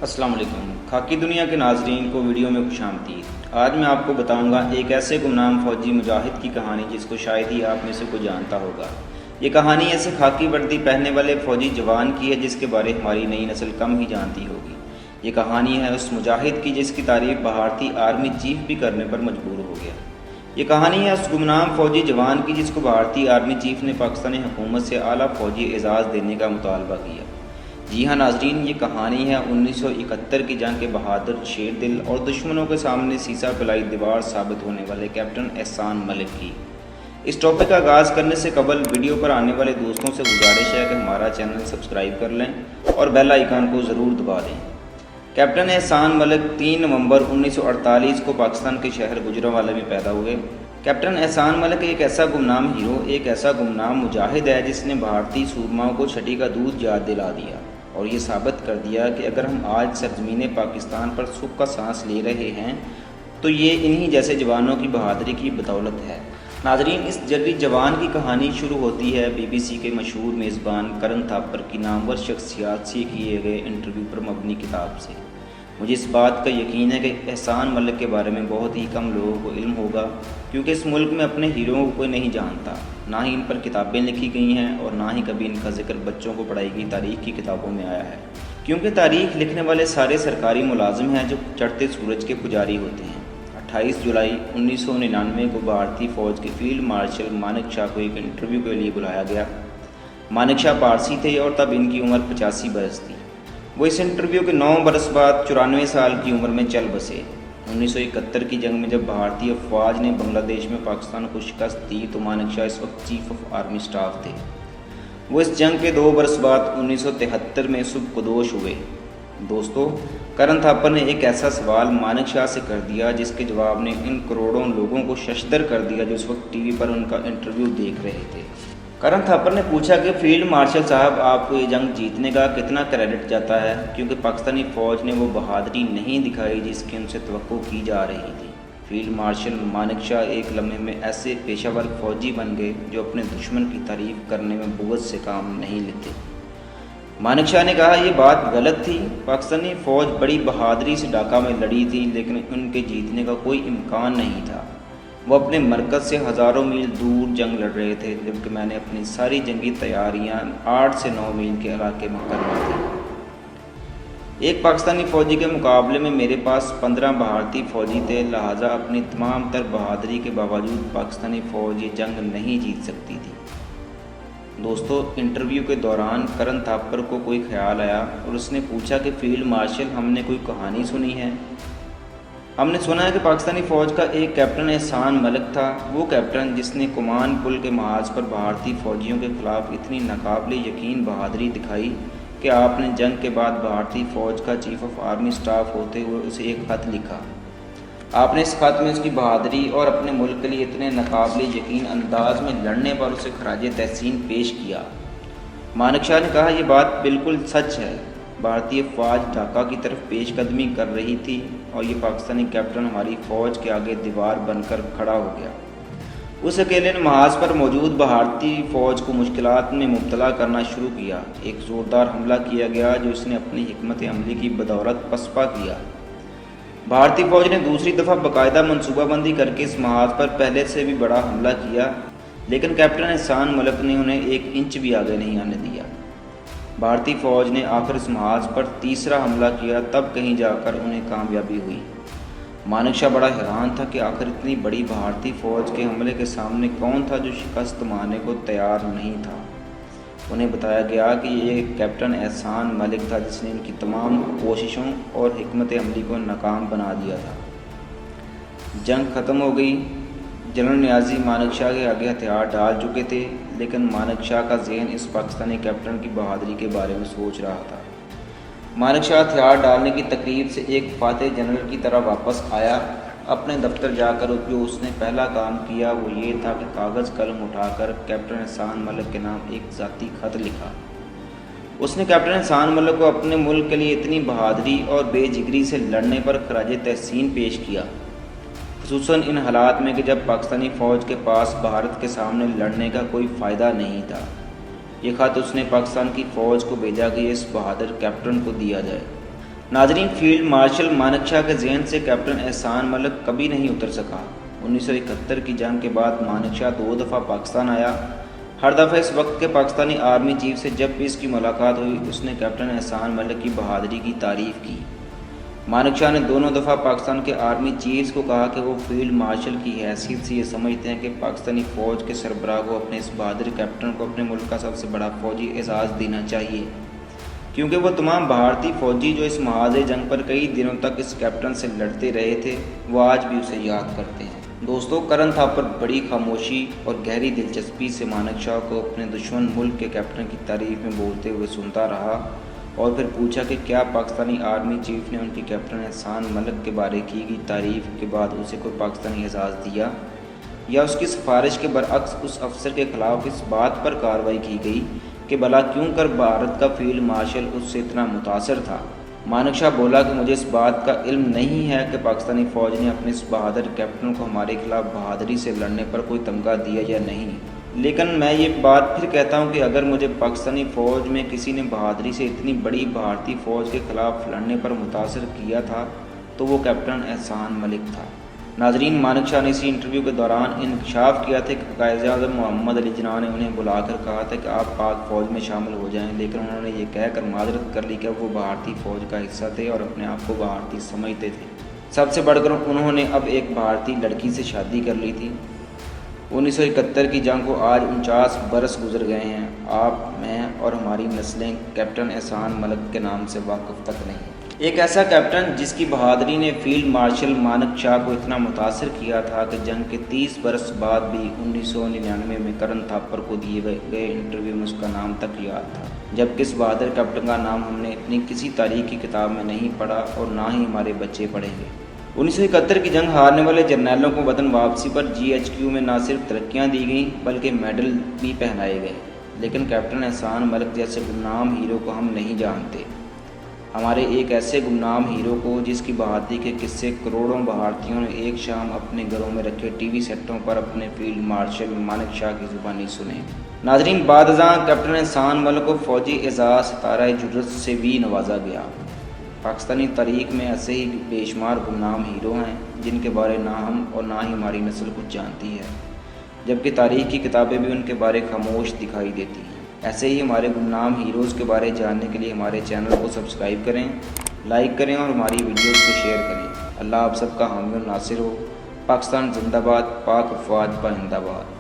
अस्सलाम वालेकुम। खाकी दुनिया के नाजरीन को वीडियो में खुशामदीद। आज मैं आपको बताऊंगा एक ऐसे गुमनाम फ़ौजी मुजाहिद की कहानी जिसको शायद ही आप में से कोई जानता होगा। ये कहानी ऐसे खाकी वर्दी पहनने वाले फ़ौजी जवान की है जिसके बारे हमारी नई नस्ल कम ही जानती होगी। ये कहानी है उस मुजाहिद की जिसकी तारीफ़ भारतीय आर्मी चीफ भी करने पर मजबूर हो गया। ये कहानी है उस गुमनाम फ़ौजी जवान की जिसको भारतीय आर्मी चीफ ने पाकिस्तानी हुकूमत से आला फ़ौजी एजाज़ देने का मुतालबा किया। जी हाँ नाजरीन, ये कहानी है 1971 की जंग के बहादुर शेर दिल और दुश्मनों के सामने सीसा पिलाई दीवार साबित होने वाले कैप्टन एहसान मलिक की। इस टॉपिक का आगाज़ करने से कबल वीडियो पर आने वाले दोस्तों से गुजारिश है कि हमारा चैनल सब्सक्राइब कर लें और बेल आइकन को ज़रूर दबा दें। कैप्टन एहसान मलिक 3 नवंबर 1948 को पाकिस्तान के शहर गुजरांवाला में पैदा हुए। कैप्टन एहसान मलिक एक ऐसा गुमनाम हीरो, एक ऐसा गुमनाम मुजाहिद है जिसने भारतीय सूरमाओं को छठी का दूध याद दिला दिया और ये साबित कर दिया कि अगर हम आज सरजमीन पाकिस्तान पर सुख का सांस ले रहे हैं तो ये इन्हीं जैसे जवानों की बहादुरी की बदौलत है। नाजरीन, इस जर्री जवान की कहानी शुरू होती है BBC के मशहूर मेज़बान करण थापर की नामवर शख्सियत से किए गए इंटरव्यू पर मबनी किताब से। मुझे इस बात का यकीन है कि एहसान मलिक के बारे में बहुत ही कम लोगों को इल्म होगा, क्योंकि इस मुल्क में अपने हीरोओं को कोई नहीं जानता, ना ही इन पर किताबें लिखी गई हैं और ना ही कभी इनका जिक्र बच्चों को पढ़ाई गई तारीख़ की किताबों में आया है। क्योंकि तारीख़ लिखने वाले सारे सरकारी मुलाजिम हैं जो चढ़ते सूरज के पुजारी होते हैं। 28 जुलाई 1999 को भारतीय फ़ौज के फील्ड मार्शल मानेक शॉ को एक इंटरव्यू के लिए बुलाया गया। मानेक शॉ पारसी थे और तब इनकी उम्र 85 बरस थी। वो इस इंटरव्यू के 9 बरस बाद 94 साल की उम्र में चल बसे। 1971 की जंग में जब भारतीय अफवाज ने बांग्लादेश में पाकिस्तान को शिकस्त दी तो मानेक शॉ इस वक्त चीफ ऑफ आर्मी स्टाफ थे। वो इस जंग के 2 बरस बाद 1973 में सुबकदोश हुए। दोस्तों, करण थापर ने एक ऐसा सवाल मानेक शॉ से कर दिया जिसके जवाब ने इन करोड़ों लोगों को शशदर कर दिया जो उस वक्त टीवी पर उनका इंटरव्यू देख रहे थे। करण थापर ने पूछा कि फील्ड मार्शल साहब, आपको ये जंग जीतने का कितना क्रेडिट जाता है, क्योंकि पाकिस्तानी फ़ौज ने वो बहादुरी नहीं दिखाई जिसकी उनसे तवक्को की जा रही थी। फील्ड मार्शल मानेक शॉ एक लम्हे में ऐसे पेशावर फ़ौजी बन गए जो अपने दुश्मन की तारीफ़ करने में बुग़्ज़ से काम नहीं लेते। मानेक शॉ ने कहा, यह बात गलत थी। पाकिस्तानी फ़ौज बड़ी बहादुरी से ढाका में लड़ी थी, लेकिन उनके जीतने का कोई इम्कान नहीं था। वो अपने मरकज़ से हज़ारों मील दूर जंग लड़ रहे थे, जबकि मैंने अपनी सारी जंगी तैयारियां 8 से 9 मील के इलाके में करवा थी। एक पाकिस्तानी फ़ौजी के मुकाबले में मेरे पास 15 भारतीय फ़ौजी थे, लिहाजा अपनी तमाम तर बहादुरी के बावजूद पाकिस्तानी फ़ौज ये जंग नहीं जीत सकती थी। दोस्तों, इंटरव्यू के दौरान करण थापर को कोई ख्याल आया और उसने पूछा कि फील्ड मार्शल, हमने कोई कहानी सुनी है। हमने सुना है कि पाकिस्तानी फ़ौज का एक कैप्टन एहसान मलिक था, वो कैप्टन जिसने कुमान पुल के महाज पर भारतीय फ़ौजियों के ख़िलाफ़ इतनी नाकाबिले यकीन बहादुरी दिखाई कि आपने जंग के बाद भारतीय फ़ौज का चीफ ऑफ आर्मी स्टाफ होते हुए उसे एक ख़त लिखा। आपने इस ख़त में उसकी बहादुरी और अपने मुल्क के लिए इतने नाकाबिले यकीन अंदाज में लड़ने पर उसे खराज तहसीन पेश किया। मानेक शॉ ने कहा, यह बात बिल्कुल सच है। भारतीय फ़ौज ढाका की तरफ पेशकदमी कर रही थी और ये पाकिस्तानी कैप्टन हमारी फ़ौज के आगे दीवार बनकर खड़ा हो गया। उस अकेले ने महाज पर मौजूद भारतीय फ़ौज को मुश्किलात में मुब्तला करना शुरू किया। एक ज़ोरदार हमला किया गया जो उसने अपनी हिकमत अमली की बदौलत पसपा किया। भारतीय फ़ौज ने दूसरी दफ़ा बाकायदा मनसूबाबंदी करके इस महाज पर पहले से भी बड़ा हमला किया, लेकिन कैप्टन एहसान मलिक ने उन्हें 1 इंच भी आगे नहीं आने दिया। भारतीय फ़ौज ने आखिर इस महाज पर तीसरा हमला किया, तब कहीं जाकर उन्हें कामयाबी हुई। मानेक शॉ बड़ा हैरान था कि आखिर इतनी बड़ी भारतीय फ़ौज के हमले के सामने कौन था जो शिकस्त मानने को तैयार नहीं था। उन्हें बताया गया कि ये कैप्टन एहसान मलिक था जिसने इनकी तमाम कोशिशों और हिकमत अमली को नाकाम बना दिया था। जंग ख़त्म हो गई। जनरल नियाज़ी मानेक शॉ के आगे हथियार डाल चुके थे, लेकिन मानेक शॉ का ज़हन इस पाकिस्तानी कैप्टन की बहादुरी के बारे में सोच रहा था। मानेक शॉ हथियार डालने की तकरीब से एक फातह जनरल की तरह वापस आया। अपने दफ्तर जाकर जो उसने पहला काम किया वो ये था कि कागज़ कलम उठाकर कैप्टन एहसान मलिक के नाम एक ज़ाती ख़त लिखा। उसने कैप्टन एहसान मलिक को अपने मुल्क के लिए इतनी बहादुरी और बेजिगरी से लड़ने पर खराज तहसीन पेश किया, खुसूसन इन हालात में कि जब पाकिस्तानी फ़ौज के पास भारत के सामने लड़ने का कोई फ़ायदा नहीं था। ये ख़त उसने पाकिस्तान की फ़ौज को भेजा कि इस बहादुर कैप्टन को दिया जाए। ناظرین، فیلڈ مارشل مانک شاہ کے ذہن سے کیپٹن احسان ملک کبھی نہیں اتر سکا۔ 1971 کی جنگ کے بعد مانک شاہ 2 دفعہ پاکستان آیا۔ ہر دفعہ اس وقت کے پاکستانی آرمی چیف سے جب بھی اس کی ملاقات ہوئی، اس نے کیپٹن احسان ملک کی بہادری کی تعریف کی۔ مانک شاہ نے دونوں دفعہ پاکستان کے آرمی چیفز کو کہا کہ وہ فیلڈ مارشل کی حیثیت سے یہ سمجھتے ہیں کہ پاکستانی فوج کے سربراہ کو اپنے اس بہادر کیپٹن کو اپنے ملک کا سب سے بڑا فوجی اعزاز دینا چاہیے، کیونکہ وہ تمام بھارتی فوجی جو اس محاذ جنگ پر کئی دنوں تک اس کیپٹن سے لڑتے رہے تھے، وہ آج بھی اسے یاد کرتے ہیں۔ دوستو، کرن تھاپر بڑی خاموشی اور گہری دلچسپی سے مانک شاہ کو اپنے دشمن ملک کے کیپٹن کی تعریف میں بولتے ہوئے سنتا رہا اور پھر پوچھا کہ کیا پاکستانی آرمی چیف نے ان کی کیپٹن احسان ملک کے بارے کی گئی تعریف کے بعد اسے کوئی پاکستانی اعزاز دیا، یا اس کی سفارش کے برعکس اس افسر کے خلاف اس بات پر کارروائی کی گئی کہ بھلا کیوں کر بھارت کا فیلڈ مارشل اس سے اتنا متاثر تھا۔ مانک شاہ بولا کہ مجھے اس بات کا علم نہیں ہے کہ پاکستانی فوج نے اپنے اس بہادر کیپٹن کو ہمارے خلاف بہادری سے لڑنے پر کوئی تمغہ دیا یا نہیں، لیکن میں یہ بات پھر کہتا ہوں کہ اگر مجھے پاکستانی فوج میں کسی نے بہادری سے اتنی بڑی بھارتی فوج کے خلاف لڑنے پر متاثر کیا تھا تو وہ کیپٹن احسان ملک تھا۔ ناظرین، مانک شاہ نے اسی انٹرویو کے دوران انکشاف کیا تھا کہ قائد اعظم محمد علی جناح نے انہیں بلا کر کہا تھا کہ آپ پاک فوج میں شامل ہو جائیں، لیکن انہوں نے یہ کہہ کر معذرت کر لی کہ وہ بھارتی فوج کا حصہ تھے اور اپنے آپ کو بھارتی سمجھتے تھے۔ سب سے بڑھ کر انہوں نے اب ایک بھارتی لڑکی سے شادی کر لی تھی۔ 1971 کی جنگ کو آج 49 برس گزر گئے ہیں۔ آپ، میں اور ہماری نسلیں کیپٹن احسان ملک کے نام سے واقف تک نہیں۔ ایک ایسا کیپٹن جس کی بہادری نے فیلڈ مارشل مانک شاہ کو اتنا متاثر کیا تھا کہ جنگ کے 30 برس بعد بھی 1999 میں کرن تھاپر کو دیے گئے انٹرویو میں اس کا نام تک یاد تھا، جبکہ اس بہادر کیپٹن کا نام ہم نے اپنی کسی تاریخ کی کتاب میں نہیں پڑھا اور نہ ہی ہمارے بچے پڑھیں گے۔ 1971 کی جنگ ہارنے والے جرنیلوں کو وطن واپسی پر GHQ میں نہ صرف ترقیاں دی گئیں بلکہ میڈل بھی پہنائے گئے، لیکن کیپٹن احسان ملک جیسے گمنام ہیرو کو ہم نہیں جانتے۔ ہمارے ایک ایسے گمنام ہیرو کو جس کی بہادری کے قصے کروڑوں بھارتیوں نے ایک شام اپنے گھروں میں رکھے ٹی وی سیٹوں پر اپنے فیلڈ مارشل مانک شاہ کی زبانی سنے۔ ناظرین، بعد ازاں کیپٹن احسان ملک کو فوجی اعزاز ستارہ جرت سے بھی نوازا گیا۔ پاکستانی تاریخ میں ایسے ہی بے شمار گمنام ہیرو ہیں جن کے بارے نہ ہم اور نہ ہی ہماری نسل کچھ جانتی ہے، جبکہ تاریخ کی کتابیں بھی ان کے بارے خاموش دکھائی دیتی ہیں۔ ایسے ہی ہمارے گمنام ہیروز کے بارے جاننے کے لیے ہمارے چینل کو سبسکرائب کریں، لائک کریں اور ہماری ویڈیوز کو شیئر کریں۔ اللہ آپ سب کا حامی و ناصر ہو۔ پاکستان زندہ باد، پاک افواج پائندہ باد۔